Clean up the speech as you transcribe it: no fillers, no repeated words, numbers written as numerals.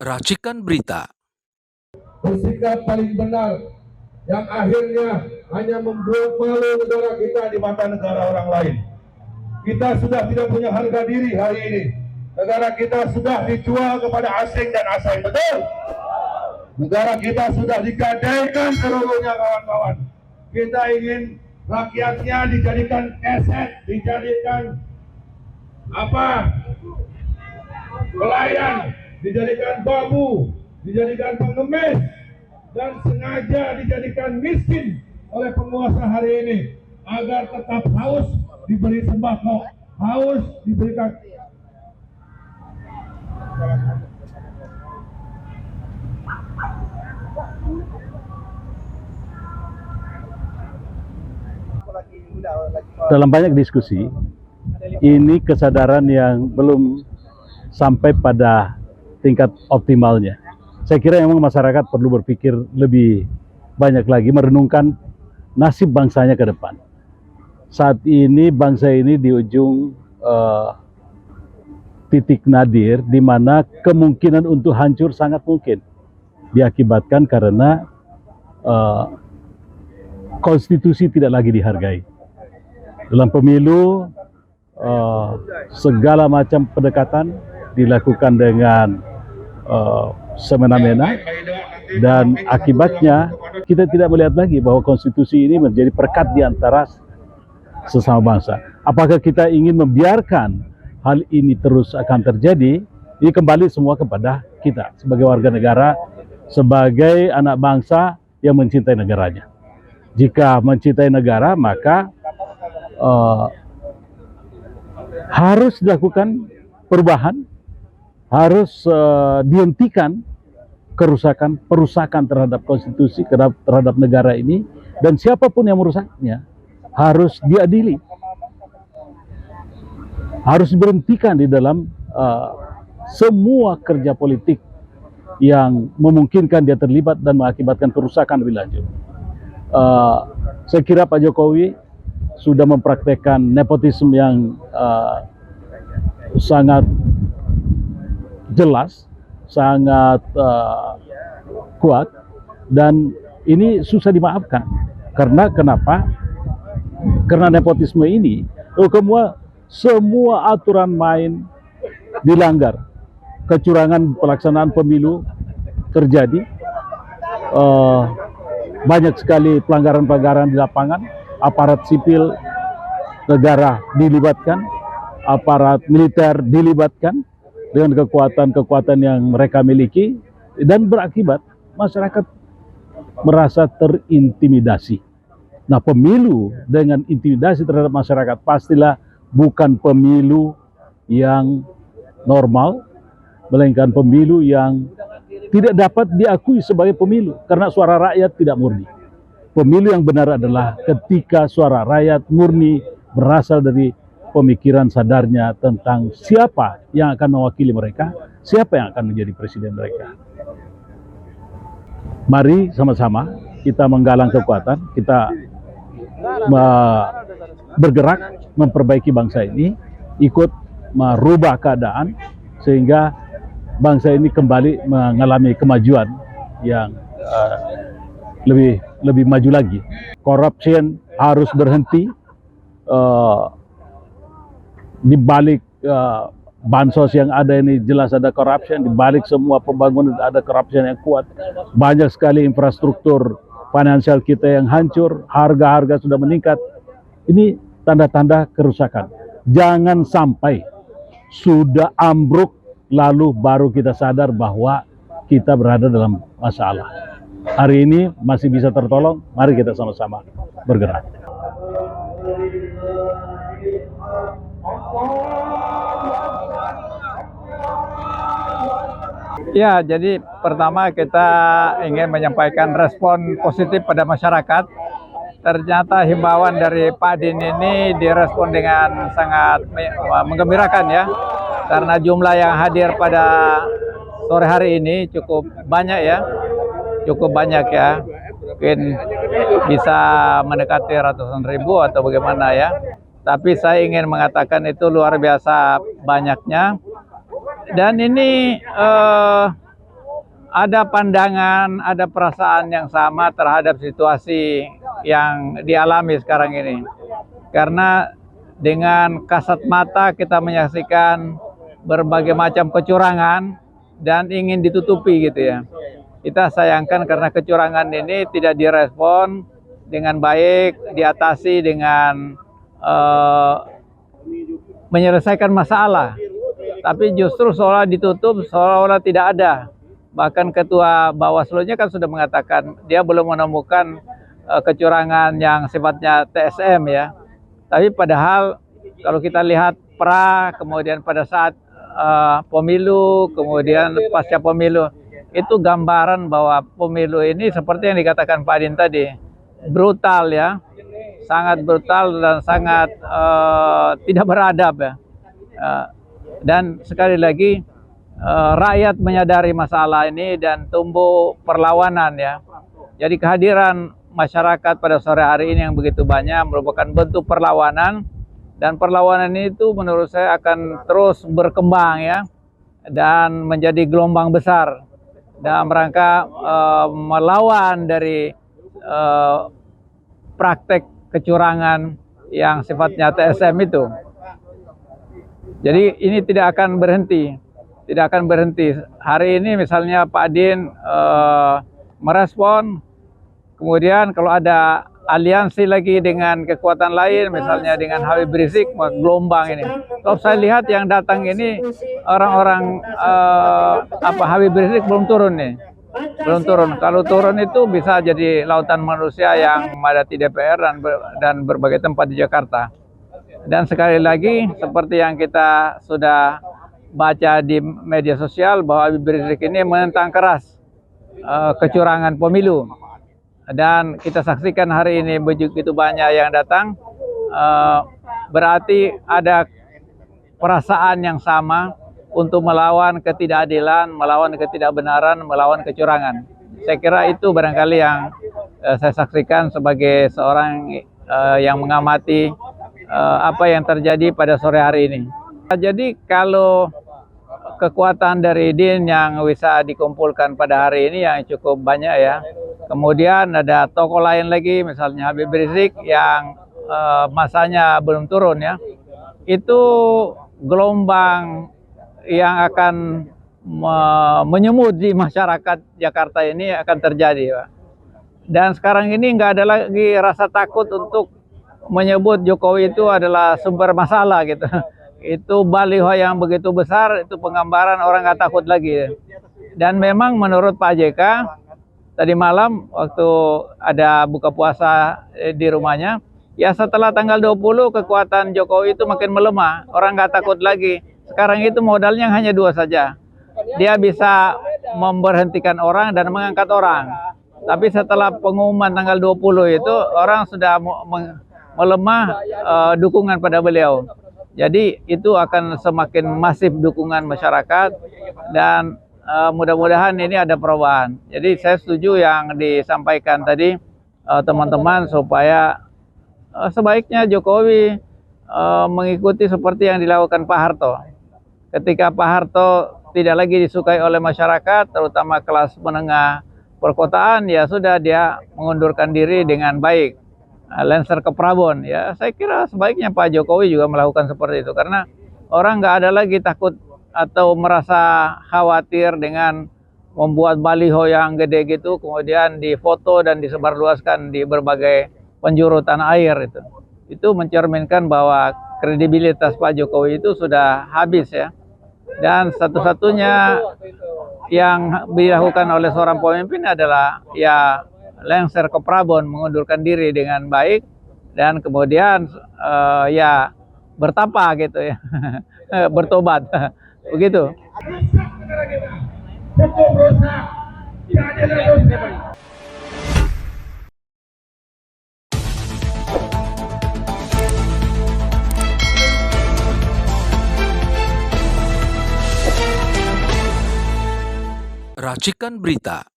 Racikan Berita. Bersikap paling benar yang akhirnya hanya membuat malu negara kita di mata negara orang lain. Kita sudah tidak punya harga diri hari ini. Negara kita sudah dijual kepada asing dan asing, betul? Negara kita sudah digadaikan seluruhnya, kawan-kawan. Kita ingin rakyatnya dijadikan aset, dijadikan apa? Pelayan, dijadikan babu, dijadikan pengemis, dan sengaja dijadikan miskin oleh penguasa hari ini agar tetap haus diberi sembako, haus diberikan. Dalam banyak diskusi, ini kesadaran yang belum sampai pada tingkat optimalnya. Saya kira memang masyarakat perlu berpikir lebih banyak lagi, merenungkan nasib bangsanya ke depan. Saat ini bangsa ini di ujung titik nadir, di mana kemungkinan untuk hancur sangat mungkin diakibatkan karena konstitusi tidak lagi dihargai. Dalam pemilu, segala macam pendekatan dilakukan dengan semena-mena, dan akibatnya kita tidak melihat lagi bahwa konstitusi ini menjadi perekat di antara sesama bangsa. Apakah kita ingin membiarkan hal ini terus akan terjadi? Ini kembali semua kepada kita sebagai warga negara, sebagai anak bangsa yang mencintai negaranya. Jika mencintai negara, maka harus dilakukan perubahan, harus dihentikan perusakan terhadap konstitusi, terhadap negara ini, dan siapapun yang merusaknya harus diadili, harus diberhentikan di dalam semua kerja politik yang memungkinkan dia terlibat dan mengakibatkan kerusakan lebih lanjut. Saya kira Pak Jokowi sudah mempraktekkan nepotisme yang sangat jelas, sangat kuat, dan ini susah dimaafkan. Karena kenapa? Karena nepotisme ini, semua aturan main dilanggar, kecurangan pelaksanaan pemilu terjadi, banyak sekali pelanggaran-pelanggaran di lapangan, aparat sipil negara dilibatkan, aparat militer dilibatkan dengan kekuatan-kekuatan yang mereka miliki, dan berakibat masyarakat merasa terintimidasi. Nah, pemilu dengan intimidasi terhadap masyarakat pastilah bukan pemilu yang normal, melainkan pemilu yang tidak dapat diakui sebagai pemilu karena suara rakyat tidak murni. Pemilu yang benar adalah ketika suara rakyat murni berasal dari pemikiran sadarnya tentang siapa yang akan mewakili mereka, siapa yang akan menjadi presiden mereka. Mari sama-sama kita menggalang kekuatan, kita bergerak memperbaiki bangsa ini, ikut merubah keadaan sehingga bangsa ini kembali mengalami kemajuan yang lebih maju lagi. Corruption harus berhenti. Di balik bansos yang ada ini jelas ada corruption, di balik semua pembangunan ada corruption yang kuat. Banyak sekali infrastruktur finansial kita yang hancur, harga-harga sudah meningkat. Ini tanda-tanda kerusakan. Jangan sampai sudah ambruk lalu baru kita sadar bahwa kita berada dalam masalah. Hari ini masih bisa tertolong, mari kita sama-sama bergerak. Ya, jadi pertama kita ingin menyampaikan respon positif pada masyarakat. Ternyata himbauan dari Pak Din ini direspon dengan sangat menggembirakan ya. Karena jumlah yang hadir pada sore hari ini cukup banyak ya. Cukup banyak ya. Mungkin bisa mendekati ratusan ribu atau bagaimana ya. Tapi saya ingin mengatakan itu luar biasa banyaknya. Dan ini ada pandangan, ada perasaan yang sama terhadap situasi yang dialami sekarang ini. Karena dengan kasat mata kita menyaksikan berbagai macam kecurangan dan ingin ditutupi gitu ya. Kita sayangkan karena kecurangan ini tidak direspon dengan baik, diatasi dengan menyelesaikan masalah. Tapi justru seolah ditutup, seolah-olah tidak ada. Bahkan Ketua Bawaslu-nya kan sudah mengatakan dia belum menemukan kecurangan yang sifatnya TSM ya. Tapi padahal kalau kita lihat kemudian pada saat pemilu, kemudian pasca pemilu, itu gambaran bahwa pemilu ini seperti yang dikatakan Pak Adin tadi, brutal ya, sangat brutal dan sangat tidak beradab ya. Dan sekali lagi rakyat menyadari masalah ini dan tumbuh perlawanan ya. Jadi kehadiran masyarakat pada sore hari ini yang begitu banyak merupakan bentuk perlawanan, dan perlawanan itu menurut saya akan terus berkembang ya dan menjadi gelombang besar dalam rangka melawan dari praktek kecurangan yang sifatnya TSM itu. Jadi ini tidak akan berhenti. Tidak akan berhenti. Hari ini misalnya Pak Adin merespon, kemudian kalau ada aliansi lagi dengan kekuatan lain, misalnya dengan Habib Rizik, gelombang ini. Kalau saya lihat yang datang ini orang-orang Habib Rizik belum turun nih. Belum turun. Kalau turun itu bisa jadi lautan manusia yang memadati DPR dan berbagai tempat di Jakarta. Dan sekali lagi seperti yang kita sudah baca di media sosial bahwa Habib Rizik ini menentang keras kecurangan pemilu, dan kita saksikan hari ini begitu banyak yang datang, berarti ada perasaan yang sama untuk melawan ketidakadilan, melawan ketidakbenaran, melawan kecurangan. Saya kira itu barangkali yang saya saksikan sebagai seorang yang mengamati apa yang terjadi pada sore hari ini. Jadi kalau kekuatan dari DIN yang bisa dikumpulkan pada hari ini yang cukup banyak ya. Kemudian ada tokoh lain lagi, misalnya Habib Rizik yang masanya belum turun ya. Itu gelombang yang akan menyemut di masyarakat Jakarta ini akan terjadi Pak. Dan sekarang ini nggak ada lagi rasa takut untuk menyebut Jokowi itu adalah sumber masalah gitu. Itu baliho yang begitu besar, itu penggambaran orang nggak takut lagi. Dan memang menurut Pak JK, tadi malam waktu ada buka puasa di rumahnya, ya setelah tanggal 20 kekuatan Jokowi itu makin melemah, orang nggak takut lagi. Sekarang itu modalnya hanya dua saja. Dia bisa memberhentikan orang dan mengangkat orang. Tapi setelah pengumuman tanggal 20 itu, orang sudah melemah dukungan pada beliau. Jadi itu akan semakin masif dukungan masyarakat, dan mudah-mudahan ini ada perubahan. Jadi saya setuju yang disampaikan tadi teman-teman, supaya sebaiknya Jokowi mengikuti seperti yang dilakukan Pak Harto. Ketika Pak Harto tidak lagi disukai oleh masyarakat, terutama kelas menengah perkotaan, ya sudah dia mengundurkan diri dengan baik. Lengser ke Prabon, ya saya kira sebaiknya Pak Jokowi juga melakukan seperti itu, karena orang nggak ada lagi takut atau merasa khawatir dengan membuat baliho yang gede gitu, kemudian difoto dan disebarluaskan di berbagai penjuru tanah air. Itu mencerminkan bahwa kredibilitas Pak Jokowi itu sudah habis ya. Dan satu-satunya yang dilakukan oleh seorang pemimpin adalah ya lengser ke Prabon, mengundurkan diri dengan baik, dan kemudian ya bertapa gitu ya, bertobat, begitu. Racikan Berita